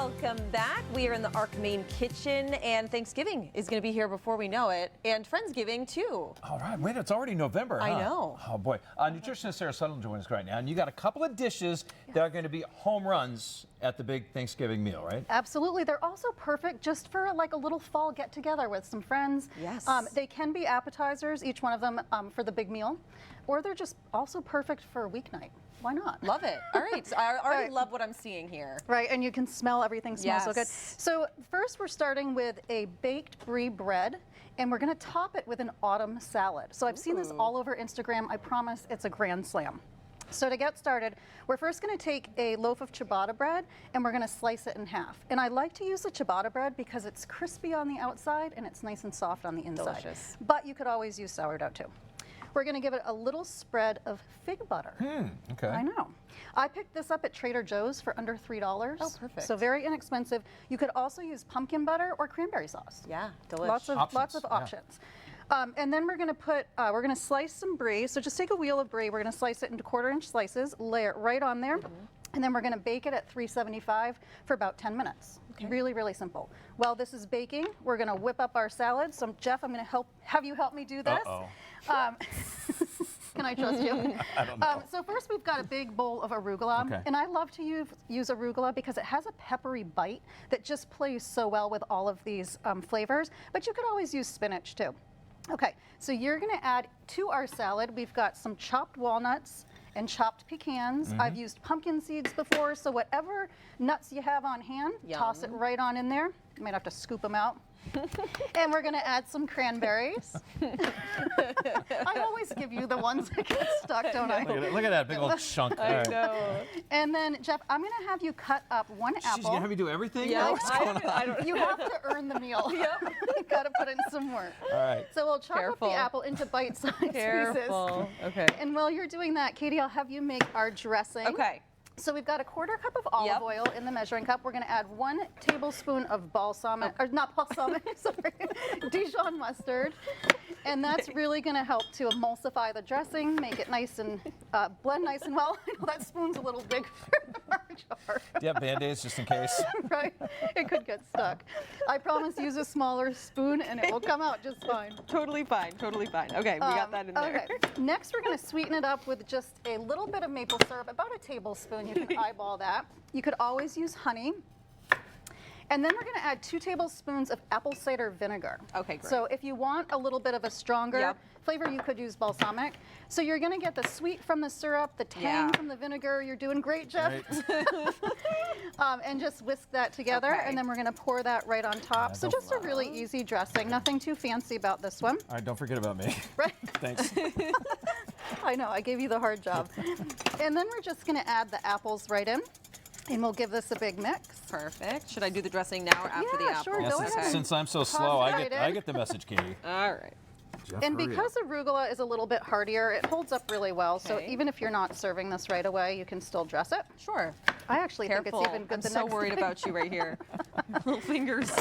Welcome back. We are in the Arc Maine kitchen, and Thanksgiving is going to be here before we know it, and Friendsgiving too. All right, wait, it's already November, huh? I know. Oh boy. Nutritionist Sara Sullivan joins us right now, and you got a couple of dishes that are going to be home runs at the big Thanksgiving meal, right? Absolutely. They're also perfect just for like a little fall get together with some friends. Yes. They can be appetizers, each one of them for the big meal, or they're just also perfect for a weeknight. Why not? Love it. All right. So I already love what I'm seeing here. Right, and you can smell everything smells so good. Yes. So first we're starting with a baked brie bread, and we're going to top it with an autumn salad. So I've seen this all over Instagram. I promise it's a grand slam. So to get started, we're first going to take a loaf of ciabatta bread and we're going to slice it in half. And I like to use the ciabatta bread because it's crispy on the outside and it's nice and soft on the inside. Delicious. But you could always use sourdough too. We're going to give it a little spread of fig butter. Okay. I know. I picked this up at Trader Joe's for under $3. Oh, perfect. So very inexpensive. You could also use pumpkin butter or cranberry sauce. Yeah, delicious. Lots of options. And then we're going to slice some brie. So just take a wheel of brie. We're going to slice it into 1/4-inch slices, lay it right on there. And then we're going to bake it at 375 for about 10 minutes. Okay. Really, really simple. While this is baking, we're going to whip up our salad. So Jeff, I'm going to have you help me do this. Can I trust you? I don't know. So first we've got a big bowl of arugula. Okay. And I love to use arugula because it has a peppery bite that just plays so well with all of these flavors. But you could always use spinach too. Okay, so you're going to add to our salad, we've got some chopped walnuts and chopped pecans. I've used pumpkin seeds before, so whatever nuts you have on hand, toss it right on in there. You might have to scoop them out. And we're going to add some cranberries. I always give you the ones that get stuck, don't I? Look at that big old chunk. I know. And then, Jeff, I'm going to have you cut up one She's apple. going to have me do everything? Yeah, What's going on? I don't You have to earn the meal. Yep. You got to put in some work. All right. So we'll chop Careful. up the apple into bite-sized pieces. Careful. Okay. And while you're doing that, Katie, I'll have you make our dressing. Okay. So we've got a 1/4 cup of olive oil in the measuring cup. We're going to add 1 tablespoon of balsamic, or not balsamic, sorry, Dijon mustard. And that's really going to help to emulsify the dressing, make it nice and blend nice and well. I know that spoon's a little big for our jar. Do you have Band-Aids just in case? Right? It could get stuck. I promise use a smaller spoon and it will come out just fine. Totally fine. Totally fine. Okay, we got that in there. Okay. Next, we're going to sweeten it up with just a little bit of maple syrup, about a tablespoon. You can eyeball that. You could always use honey. And then we're going to add 2 tablespoons of apple cider vinegar. Okay, great. So if you want a little bit of a stronger flavor, you could use balsamic. So you're going to get the sweet from the syrup, the tang from the vinegar. You're doing great, Jeff. And just whisk that together, and then we're going to pour that right on top. So just a really easy dressing. Nothing too fancy about this one. All right, don't forget about me. Right? Thanks. I know, I gave you the hard job. And then we're just going to add the apples right in. And we'll give this a big mix. Perfect. Should I do the dressing now or after the apple? Sure, go ahead. Since I'm so slow, I get the message, Katie. All right. Jeff, And hurry because arugula is a little bit hardier, it holds up really well. So Okay. even if you're not serving this right away, you can still dress it. Sure. I actually Careful. think it's even good I'm the so next worried day. about you right here. Little fingers.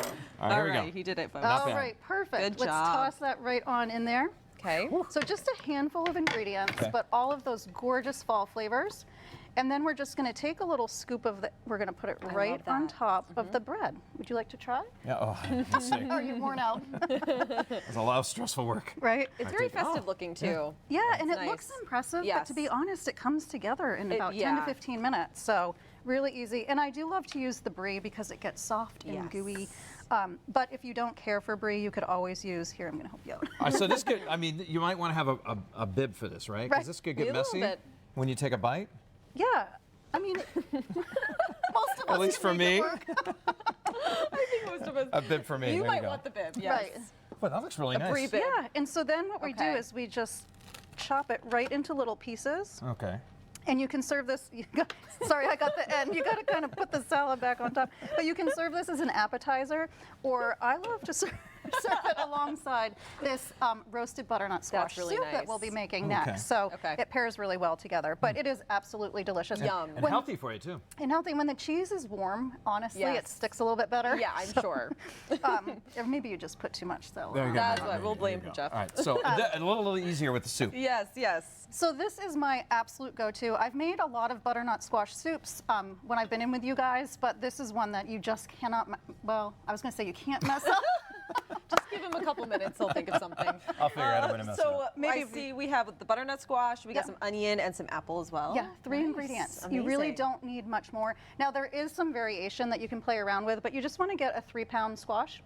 All right, here we go. He did it, folks. Not All bad. right, perfect. Good Let's job. toss that right on in there. Okay. So just a handful of ingredients, Okay. but all of those gorgeous fall flavors. And then we're just going to take a little scoop of we're going to put it right love on that. top of the bread. Would you like to try? Yeah, let's see. Are you worn out? It's a lot of stressful work. Right? It's very festive looking too. Yeah, and it nice. looks impressive, but Yes. to be honest, it comes together in about 10 yeah. to 15 minutes. So really easy. And I do love to use the brie because it gets soft and Yes. gooey. But if you don't care for brie, you could always use, here, I'm going to help you out. So this could, I mean, you might want to have a bib for this, right? Because Right. this could Maybe get a little messy bit. when you take a bite. Yeah, I mean, most of us At least can for make it me. work. I think most of us. A bib for me. You there might you go. want the bib. Yes. Right. Well, that looks really nice. brie bib. Yeah, and so then what we do Okay. is we just chop it right into little pieces. Okay. And you can serve this, sorry, I got the end. You got to kind of put the salad back on top. But you can serve this as an appetizer, or I love to serve serve it alongside this roasted butternut squash really soup that nice. we'll be making Okay. next. So Okay. it pairs really well together, but it is absolutely delicious. Yum. And healthy for you, too. And healthy. When the cheese is warm, honestly, Yes. it sticks a little bit better. Yeah, I'm sure. Or maybe you just put too much celery. There you on. go. That's There what you we'll go, blame there you Jeff. go. All right, so a little easier with the soup. Yes, yes. So this is my absolute go-to. I've made a lot of butternut squash soups when I've been in with you guys, but this is one that you just cannot, well, I was going to say you can't mess up. Just give him a couple minutes, he'll think of something. I'll figure out a way to mess it So up. I see we have the butternut squash, we got Yeah. some onion and some apple as well. Yeah, 3 Nice. ingredients. You really Amazing. don't need much more. Now there is some variation that you can play around with, but you just want to get a 3-pound squash.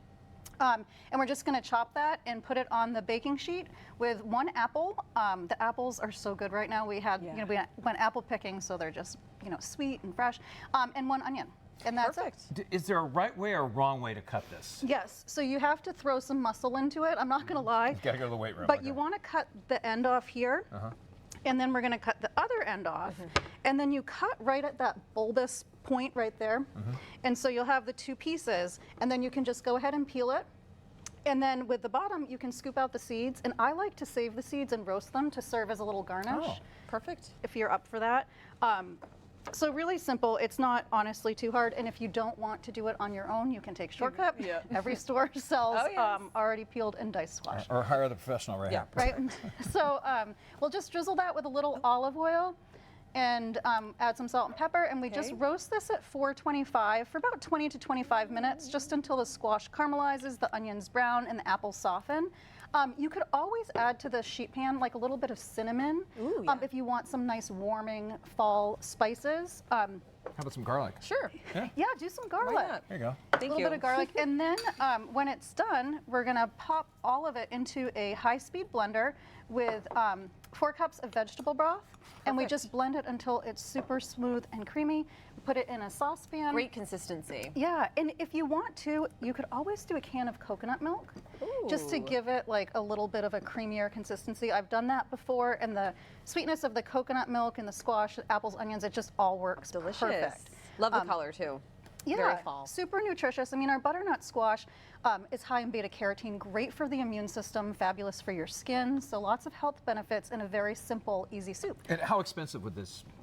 And we're just going to chop that and put it on the baking sheet with 1 apple. The apples are so good right now. We had, Yeah. we went apple picking, so they're just, sweet and fresh. And 1 onion. And that's it. Perfect. Is there a right way or a wrong way to cut this? Yes, so you have to throw some muscle into it. I'm not going to lie. You gotta go to the weight room. But okay. you want to cut the end off here, and then we're going to cut the other end off, and then you cut right at that bulbous point right there, and so you'll have the 2 pieces, and then you can just go ahead and peel it. And then with the bottom, you can scoop out the seeds, and I like to save the seeds and roast them to serve as a little garnish, Oh. Perfect. if you're up for that. So really simple. It's not honestly too hard, and if you don't want to do it on your own, you can take shortcut. Yeah. Every store sells Oh, yes. already peeled and diced squash. Or hire the professional right Yeah. here. Right? So we'll just drizzle that with a little olive oil and add some salt and pepper, and we just Okay. roast this at 425 for about 20 to 25 minutes, just until the squash caramelizes, the onions brown, and the apples soften. You could always add to the sheet pan like a little bit of cinnamon Ooh, yeah. if you want some nice warming fall spices. How about some garlic? Sure. Yeah, do some garlic. Why not? There you go. A Thank little you. bit of garlic. And then when it's done, we're going to pop all of it into a high-speed blender with 4 cups of vegetable broth. And we Perfect. just blend it until it's super smooth and creamy. Put it in a saucepan. Great consistency. Yeah, and if you want to, you could always do a can of coconut milk just to Ooh. give it like a little bit of a creamier consistency. I've done that before, and the sweetness of the coconut milk and the squash, apples, onions, it just all works Delicious. perfect. Love the color too. Yeah, Very fall. super nutritious. I mean, our butternut squash is high in beta carotene, great for the immune system, fabulous for your skin. So lots of health benefits in a very simple, easy soup. And how expensive would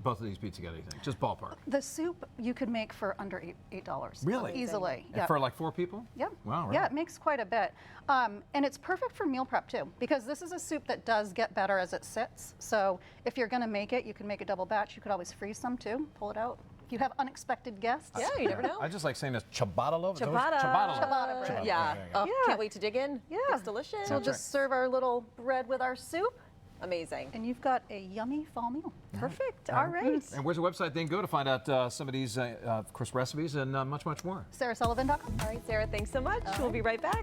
both of these be together, you think? Just ballpark. The soup you could make for under $8. Really? Easily. And Yeah. for like 4 people? Yep. Wow, really? Yeah, it makes quite a bit. And it's perfect for meal prep too, because this is a soup that does get better as it sits. So if you're going to make it, you can make a double batch. You could always freeze some too, pull it out. If you have unexpected guests. Yeah, you never know. I just like saying this ciabatta loaf. Ciabatta. Ciabatta bread. Ciabatta, Yeah. there you go. Oh, Yeah. Can't wait to dig in. Yeah. It's delicious. So we'll just serve our little bread with our soup, Amazing. and you've got a yummy fall meal. Perfect. All right. And where's the website they can go to find out some of these, of course, recipes and much, much more? SaraSullivan.com. All right, Sarah, thanks so much. We'll be right back.